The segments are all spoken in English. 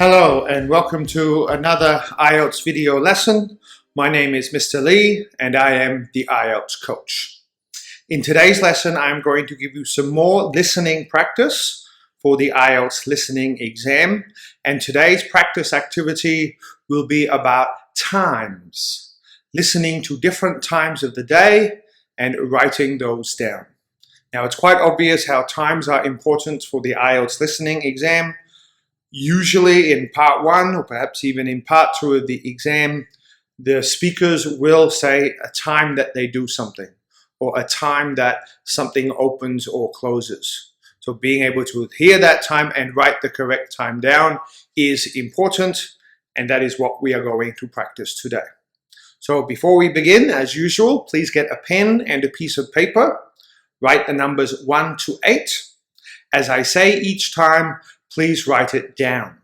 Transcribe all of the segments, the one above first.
Hello and welcome to another IELTS video lesson. My name is Mr. Lee and I am the IELTS coach. In today's lesson, I'm going to give you some more listening practice for the IELTS listening exam. And today's practice activity will be about times, listening to different times of the day and writing those down. Now, it's quite obvious how times are important for the IELTS listening exam. Usually in part one, or perhaps even in part two of the exam, the speakers will say a time that they do something, or a time that something opens or closes. So being able to hear that time and write the correct time down is important, and that is what we are going to practice today. So before we begin, as usual, please get a pen and a piece of paper. Write the numbers 1 to 8. As I say each time, please write it down.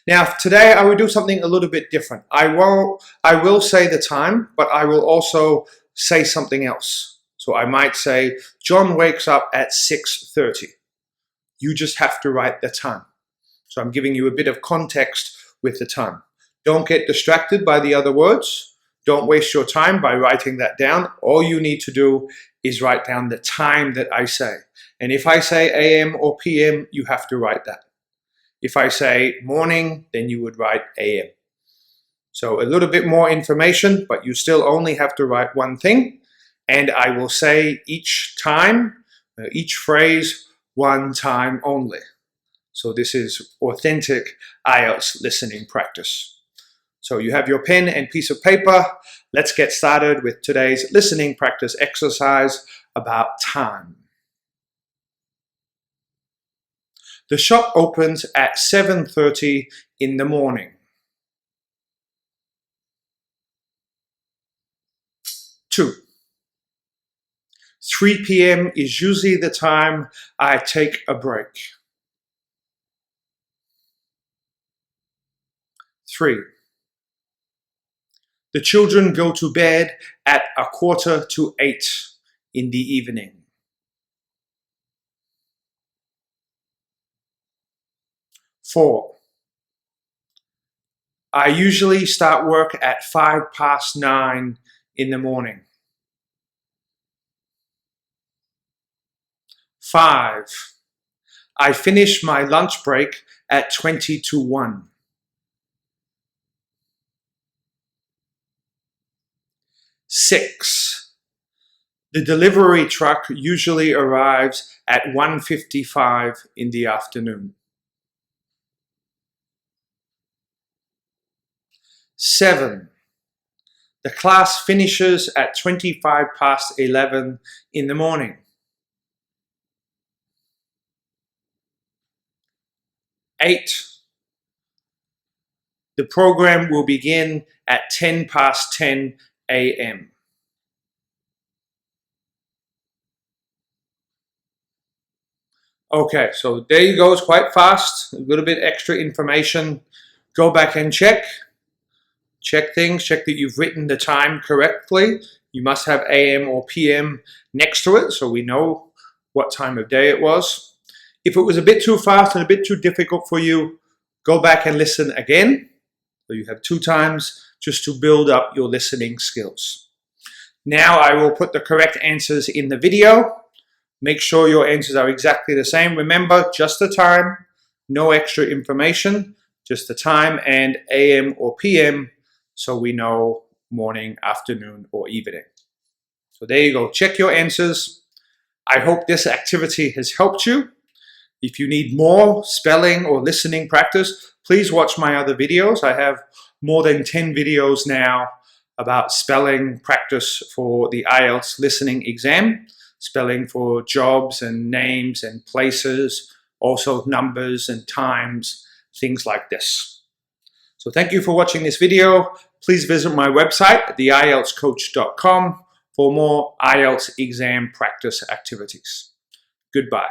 Now, today I will do something a little bit different. I will say the time, but I will also say something else. So I might say, John wakes up at 6:30. You just have to write the time. So I'm giving you a bit of context with the time. Don't get distracted by the other words. Don't waste your time by writing that down. All you need to do is write down the time that I say. And if I say AM or PM, you have to write that. If I say morning, then you would write AM. So a little bit more information, but you still only have to write one thing. And I will say each time, each phrase, one time only. So this is authentic IELTS listening practice. So you have your pen and piece of paper. Let's get started with today's listening practice exercise about time. The shop opens at 7:30 in the morning. 2. 3 p.m. is usually the time I take a break. 3. The children go to bed at 7:45 in the evening. 4. I usually start work at 9:05 in the morning. 5. I finish my lunch break at 20 to 1. 6. The delivery truck usually arrives at 1:55 in the afternoon. 7. The class finishes at 11:25 in the morning. 8. The program will begin at 10:10 a.m. Okay, so there you go. It's quite fast. A little bit extra information. Go back and check. Check things, check that you've written the time correctly. You must have AM or PM next to it so we know what time of day it was. If it was a bit too fast and a bit too difficult for you, go back and listen again. So you have 2 times just to build up your listening skills. Now I will put the correct answers in the video. Make sure your answers are exactly the same. Remember, just the time, no extra information, just the time and AM or PM. So we know morning, afternoon, or evening. So there you go. Check your answers. I hope this activity has helped you. If you need more spelling or listening practice, please watch my other videos. I have more than 10 videos now about spelling practice for the IELTS listening exam, spelling for jobs and names and places, also numbers and times, things like this. So thank you for watching this video. Please visit my website, theieltscoach.com, for more IELTS exam practice activities. Goodbye.